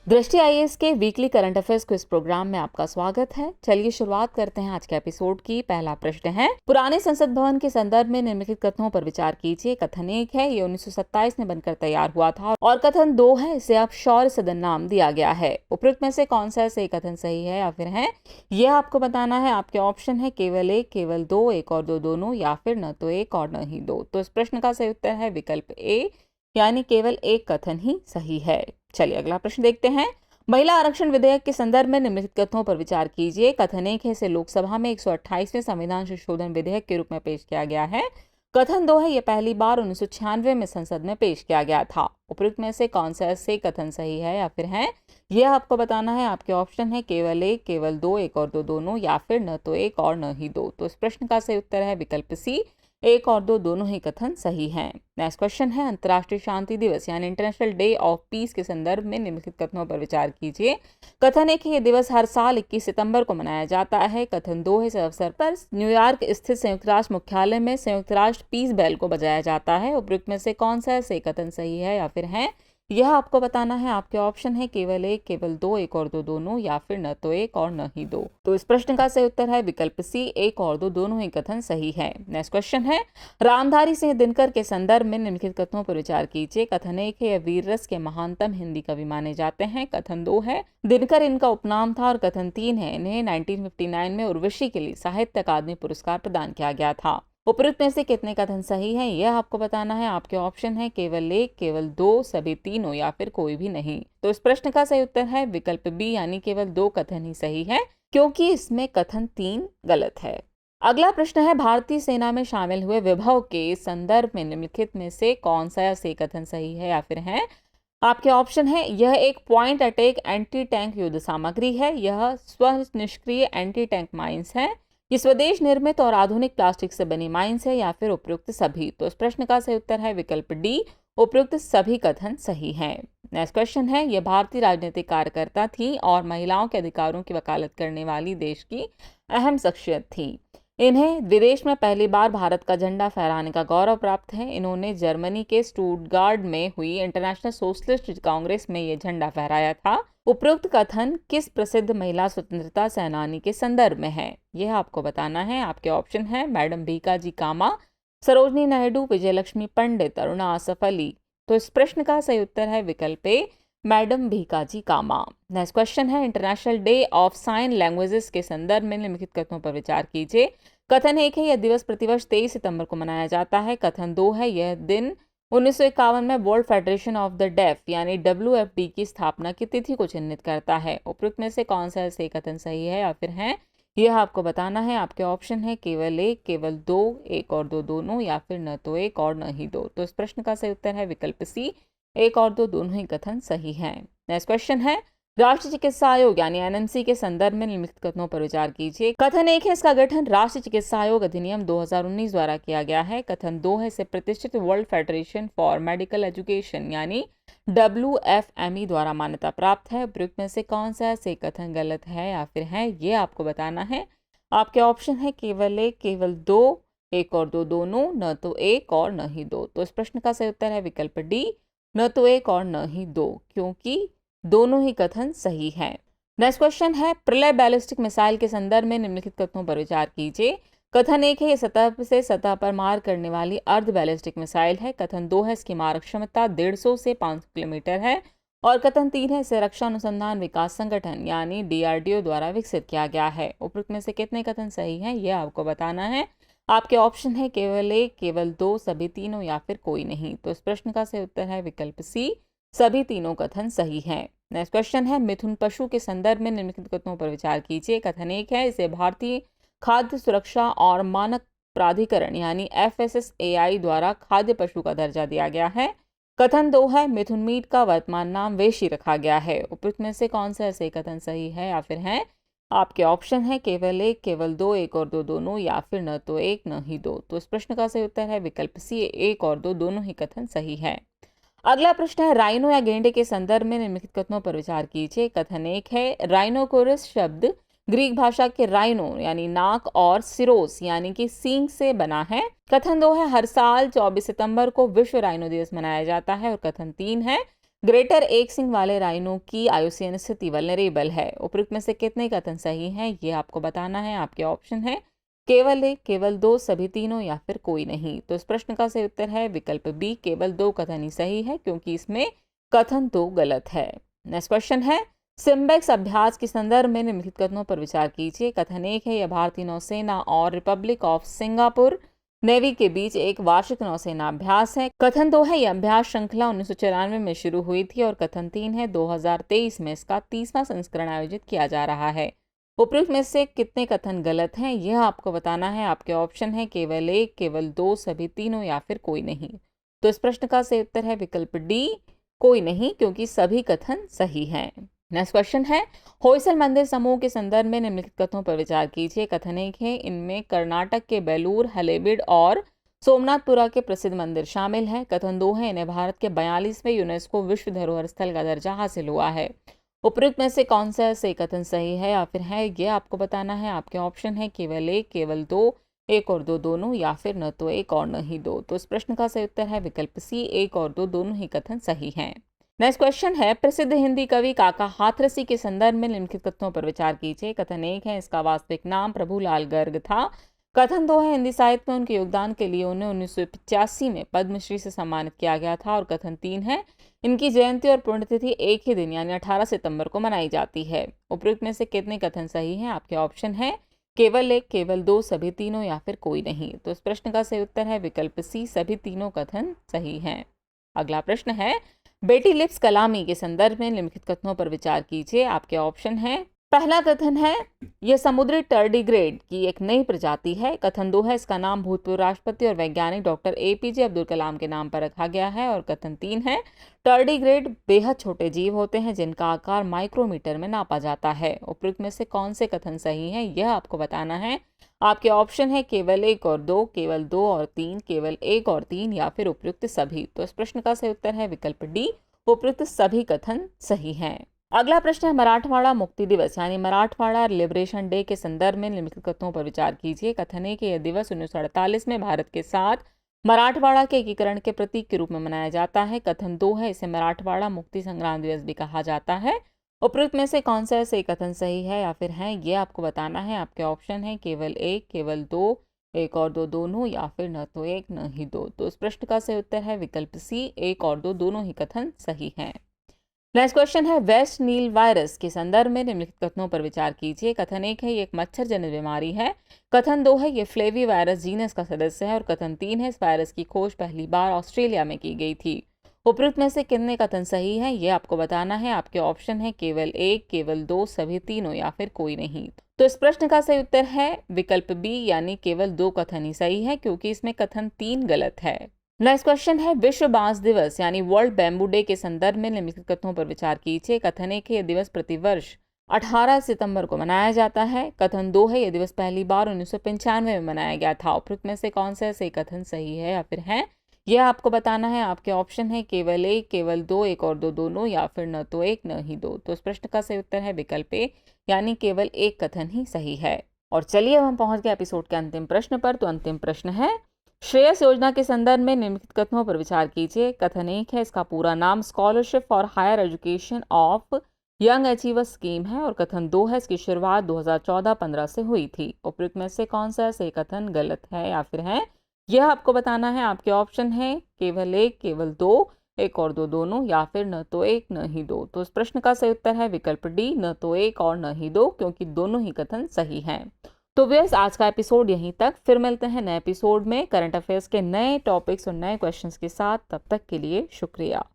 दृष्टि आईएएस के weekly current affairs quiz programme में आपका स्वागत है। चलिए शुरुआत करते हैं आज के एपिसोड की। पहला प्रश्न है, पुराने संसद भवन के संदर्भ में निम्नलिखित कथनों पर विचार कीजिए। कथन 1 है, ये 1927 में बनकर तैयार हुआ था, और कथन 2 है, इसे अब शौर्य सदन नाम दिया गया है। उपरोक्त में से कौन सा सही कथन सही है या फिर है, यह आपको बताना है। आपके ऑप्शन है केवल एक, केवल दो, एक और दो दोनों, या फिर न तो एक और न ही दो। तो इस प्रश्न का सही उत्तर है विकल्प ए, यानी केवल एक कथन ही सही है। चलिए अगला प्रश्न देखते हैं। महिला आरक्षण विधेयक के संदर्भ में निम्नलिखित कथनों पर विचार कीजिए। कथन 1 है, इसे लोकसभा में 128वें संविधान संशोधन विधेयक के रूप में पेश किया गया है। कथन 2 है, यह पहली बार 1996 में संसद में पेश किया गया था। उपरोक्त में से कौन सा से कथन सही है या फिर है, यह आपको बताना है। आपके ऑप्शन है केवल एक, केवल दो, एक और दो दोनों, या फिर न तो एक और न ही दो। तो इस प्रश्न का सही उत्तर है विकल्प सी, एक और दो दोनों ही कथन सही हैं। नेक्स्ट क्वेश्चन है, अंतर्राष्ट्रीय शांति दिवस यानी इंटरनेशनल डे ऑफ पीस के संदर्भ में निम्नलिखित कथनों पर विचार कीजिए। कथन 1 है, यह दिवस हर साल 21 सितंबर को मनाया जाता है। कथन 2 है, इस अवसर पर न्यूयॉर्क स्थित संयुक्त राष्ट्र मुख्यालय में संयुक्त राष्ट्र पीस बेल को बजाया जाता है। उपयुक्त में से कौन सा से कथन सही है या फिर है, यह आपको बताना है। आपके ऑप्शन है केवल एक, केवल दो, एक और दो दोनों, या फिर न तो एक और न ही दो। तो इस प्रश्न का सही उत्तर है विकल्प सी, एक और दो दोनों ही कथन सही है। नेक्स्ट क्वेश्चन है, रामधारी सिंह दिनकर के संदर्भ में निम्नलिखित कथनों पर विचार कीजिए। कथन 1 है, यह वीर रस के महानतम हिंदी कवि माने जाते हैं। कथन 2 है, दिनकर इनका उपनाम था। और कथन 3 है, इन्हें 1959 में उर्वशी के लिए साहित्य अकादमी पुरस्कार प्रदान किया गया था। उपरोक्त में से कितने कथन सही हैं, यह आपको बताना है। आपके ऑप्शन है केवल एक, केवल दो, सभी तीनों, या फिर कोई भी नहीं। तो इस प्रश्न का सही उत्तर है विकल्प बी, यानी केवल दो कथन ही सही है, क्योंकि इसमें कथन 3 गलत है। अगला प्रश्न है, भारतीय सेना में शामिल हुए विभव के संदर्भ में निम्नलिखित में से कौन सा से कथन सही है या फिर है। आपके ऑप्शन है, यह एक पॉइंट अटैक एंटी टैंक युद्ध सामग्री है, यह स्वनिष्क्रिय एंटी टैंक माइंस है, ये स्वदेश निर्मित और आधुनिक प्लास्टिक से बनी माइंस है, या फिर उपयुक्त सभी। तो इस प्रश्न का सही उत्तर है विकल्प डी, उपयुक्त सभी कथन सही हैं। नेक्स्ट क्वेश्चन है, यह भारतीय राजनीतिक कार्यकर्ता थी और महिलाओं के अधिकारों की वकालत करने वाली देश की अहम शख्सियत थी। इन्हें विदेश में पहली बार भारत का झंडा फहराने का गौरव प्राप्त है। इन्होंने जर्मनी के स्टुटगार्ट में हुई इंटरनेशनल सोशलिस्ट कांग्रेस में ये झंडा फहराया था। उपरोक्त कथन किस प्रसिद्ध महिला स्वतंत्रता सेनानी के संदर्भ में है, यह आपको बताना है। आपके ऑप्शन है मैडम भीकाजी कामा, सरोजनी नायडू, विजयलक्ष्मी पंडित, अरुणा आसफ अली। तो इस प्रश्न का सही उत्तर है विकल्प ए, मैडम भीकाजी कामा। नेक्स्ट क्वेश्चन है, international day of sine languages के संदर्भ में निम्नलिखित कथनों पर विचार कीजिए। कथन 1 है, यह दिवस प्रतिवर्ष 23 सितंबर को मनाया जाता है। कथन 2 है, यह दिन 1951 में World Federation of the Deaf यानी WFD की स्थापना की तिथि को चिन्हित करता है। उपयुक्त में से कौन सा से कथन सही है या फिर है, यह आपको बताना है। आपके ऑप्शन है केवल एक, केवल दो, एक और दो दोनों, या फिर न तो एक और न ही दो। तो इस प्रश्न का सही उत्तर है विकल्प सी, एक और दो दोनों ही कथन सही हैं। नेक्स्ट क्वेश्चन है, राष्ट्रीय चिकित्सा आयोग यानी NMC के संदर्भ में निम्नलिखित कथनों पर विचार कीजिए। कथन 1 है, इसका गठन राष्ट्रीय चिकित्सा आयोग अधिनियम 2019 द्वारा किया गया है। कथन 2 है, इसे प्रतिष्ठित world federation for medical education यानी WFME द्वारा मान्यता प्राप्त है। उपयुक्त में से कौन सा से कथन गलत है या फिर है, ये आपको बताना है। आपके ऑप्शन है केवल एक, केवल दो, एक और दो दोनों, न तो एक और न ही दो। तो इस प्रश्न का सही उत्तर है विकल्प डी, न तो एक और न ही दो, क्योंकि दोनों ही कथन सही हैं। नेक्स्ट क्वेश्चन है, प्रलय बैलिस्टिक मिसाइल के संदर्भ में निम्नलिखित कथनों पर विचार कीजिए। कथन 1 है, यह सतह से सतह पर मार करने वाली अर्ध बैलिस्टिक मिसाइल है। कथन 2 है, इसकी मारक क्षमता 150 से 500 किलोमीटर है। और कथन 3 है, इसे रक्षा अनुसंधान विकास संगठन यानी DRDO द्वारा विकसित किया गया है। उपयुक्त में से कितने कथन सही हैं, यह आपको बताना है। आपके ऑप्शन है केवल एक, केवल दो, सभी तीनों, या फिर कोई नहीं। तो इस प्रश्न का सही उत्तर है विकल्प सी, सभी तीनों कथन सही हैं। नेक्स्ट क्वेश्चन है, मिथुन पशु के संदर्भ में निम्नलिखित कथनों पर विचार कीजिए। कथन 1 है, इसे भारतीय खाद्य सुरक्षा और मानक प्राधिकरण यानी FSSAI द्वारा खाद्य पशु का दर्जा दिया गया है। कथन 2 है, मिथुन मीट का वर्तमान नाम वेशी रखा गया है। उपयुक्त में से कौन सा ऐसे कथन सही है या फिर है। आपके ऑप्शन है केवल एक, केवल दो, एक और दो दोनों, या फिर न तो एक न ही दो। तो इस प्रश्न का सही उत्तर है विकल्प सी, एक और दो दोनों ही कथन सही है। अगला प्रश्न है, राइनो या गेंडे के संदर्भ में निम्नलिखित कथनों पर विचार कीजिए। कथन 1 है, राइनोकोरस शब्द ग्रीक भाषा के राइनो यानी नाक और सिरोस यानी कि सींग से बना है। कथन 2 है, हर साल 24 सितंबर को विश्व राइनो दिवस मनाया जाता है। और कथन 3 है, ग्रेटर एक सिंग वाले राइनो की आयुसीन स्थिति वल्नरेबल है। उपयुक्त में से कितने कथन सही हैं, ये आपको बताना है। आपके ऑप्शन है केवल एक, केवल दो, सभी तीनों या फिर कोई नहीं। तो इस प्रश्न का सही उत्तर है विकल्प बी, केवल दो कथन ही सही है, क्योंकि इसमें कथन दो गलत है। नेक्स्ट क्वेश्चन है सिम्बेक्स अभ्यास के संदर्भ में निम्नलिखित कथनों पर विचार कीजिए। कथन एक है, यह भारतीय नौसेना और रिपब्लिक ऑफ सिंगापुर नेवी के बीच एक वार्षिक नौसेना अभ्यास है। कथन दो है, यह अभ्यास श्रृंखला 1994 में शुरू हुई थी। और कथन तीन है, 2023 में इसका 30वां संस्करण आयोजित किया जा रहा है। उपयुक्त में से कितने कथन गलत हैं, यह आपको बताना है। आपके ऑप्शन है केवल एक, केवल दो, सभी तीनों या फिर कोई नहीं। तो इस प्रश्न का सही उत्तर है विकल्प डी, कोई नहीं, क्योंकि सभी कथन सही हैं। नेक्स्ट क्वेश्चन है होयसल मंदिर समूह के संदर्भ में निम्नलिखित कथनों पर विचार कीजिए। कथन एक है, इनमें कर्नाटक के बेलूर, हलेबीड और सोमनाथपुरा के प्रसिद्ध मंदिर शामिल हैं। कथन दो है, इन्हें भारत के 42वें यूनेस्को विश्व धरोहर स्थल का दर्जा हासिल हुआ है। उपयुक्त में से कौन सा सही कथन सही है या फिर है, ये आपको बताना है। आपके ऑप्शन है केवल एक, केवल दो, एक और दो दोनों, या फिर न तो एक और न ही दो। तो इस प्रश्न का सही उत्तर है विकल्प सी, एक और दो दोनों ही कथन सही हैं। नेक्स्ट क्वेश्चन है प्रसिद्ध हिंदी कवि काका हाथरसी के संदर्भ में निम्नलिखित कथनों पर विचार कीजिए। कथन एक है, इसका वास्तविक नाम प्रभुलाल गर्ग था। कथन दो है, हिंदी साहित्य में उनके योगदान के लिए उन्हें 1985 में पद्मश्री से सम्मानित किया गया था। और कथन तीन है, इनकी जयंती और पुण्यतिथि एक ही दिन यानी 18 सितंबर को मनाई जाती है। उपयुक्त में से कितने कथन सही हैं? आपके ऑप्शन है केवल एक, केवल दो, सभी तीनों या फिर कोई नहीं। तो इस प्रश्न का सही उत्तर है विकल्प सी, सभी तीनों कथन सही हैं। अगला प्रश्न है बेटी लिप्स कलामी के संदर्भ में निम्नलिखित कथनों पर विचार कीजिए। आपके ऑप्शन है पहला कथन है, यह समुद्री टर्डीग्रेड की एक नई प्रजाति है। कथन दो है, इसका नाम भूतपूर्व राष्ट्रपति और वैज्ञानिक डॉक्टर एपीजे अब्दुल कलाम के नाम पर रखा गया है। और कथन तीन है, टर्डीग्रेड बेहद छोटे जीव होते हैं जिनका आकार माइक्रोमीटर में नापा जाता है। उपयुक्त में से कौन से कथन सही हैं, यह आपको बताना है। आपके ऑप्शन है केवल एक और दो, केवल दो और तीन, केवल एक और तीन, या फिर उपयुक्त सभी। तो इस प्रश्न का सही उत्तर है विकल्प डी, उपयुक्त सभी कथन सही हैं। अगला प्रश्न है मराठवाड़ा मुक्ति दिवस यानी मराठवाड़ा लिबरेशन डे के संदर्भ में निम्नलिखित कथनों पर विचार कीजिए। कथन है कि यह दिवस 1948 में भारत के साथ मराठवाड़ा के एकीकरण के प्रतीक के रूप में मनाया जाता है। कथन दो है, इसे मराठवाड़ा मुक्ति संग्राम दिवस भी कहा जाता है। उपयुक्त में से कौन सा सही कथन सही है या फिर है, ये आपको बताना है। आपके ऑप्शन है केवल एक, केवल दो, एक और दो दोनों, या फिर न तो एक न ही दो। तो इस प्रश्न का सही उत्तर है विकल्प सी, एक और दो दोनों ही कथन सही हैं। नेक्स्ट क्वेश्चन है वेस्ट नील वायरस के संदर्भ में निम्नलिखित कथनों पर विचार कीजिए। कथन एक है, ये एक मच्छर जनित बीमारी है। कथन दो है, ये फ्लेवी वायरस जीनस का सदस्य है। और कथन तीन है, इस वायरस की खोज पहली बार ऑस्ट्रेलिया में की गई थी। उपयुक्त में से कितने कथन सही हैं, ये आपको बताना है। आपके ऑप्शन है केवल एक, केवल दो, सभी तीनों, या फिर कोई नहीं। तो इस प्रश्न का सही उत्तर है विकल्प बी, यानी केवल दो कथन ही सही है, क्योंकि इसमें कथन तीन गलत है। नेक्स्ट क्वेश्चन है विश्व बांस दिवस यानी वर्ल्ड बैम्बू डे के संदर्भ में निम्नलिखित कथनों पर विचार कीजिए। कथन एक है, यह दिवस प्रतिवर्ष 18 सितंबर को मनाया जाता है। कथन दो है, यह दिवस पहली बार 1995 में मनाया गया था। उपयुक्त में से कौन सा सही कथन सही है या फिर है, यह आपको बताना है। आपके ऑप्शन है केवल एक, केवल दो, एक और दो दोनों, या फिर न तो एक न ही दो। तो इस प्रश्न का सही उत्तर है विकल्प ए, यानी केवल एक कथन ही सही है। और चलिए अब हम पहुंच गए एपिसोड के अंतिम प्रश्न पर। तो अंतिम प्रश्न है श्रेयस योजना के संदर्भ में निम्नलिखित कथनों पर विचार कीजिए। कथन एक है, इसका पूरा नाम Scholarship for Higher Education of Young Achievers Scheme है। और कथन दो है, इसकी शुरुआत 2014-15 से हुई थी। उपयुक्त में से कौन सा सही कथन गलत है या फिर है, यह आपको बताना है। आपके ऑप्शन है केवल एक, केवल दो, एक और दो दोनों, या फिर न तो एक न ही दो। तो इस प्रश्न का सही उत्तर है विकल्प डी, न तो एक और न ही दो, क्योंकि दोनों ही कथन सही हैं। तो व्यूअर्स, आज का एपिसोड यहीं तक। फिर मिलते हैं नए एपिसोड में करंट अफेयर्स के नए टॉपिक्स और नए क्वेश्चंस के साथ। तब तक के लिए शुक्रिया।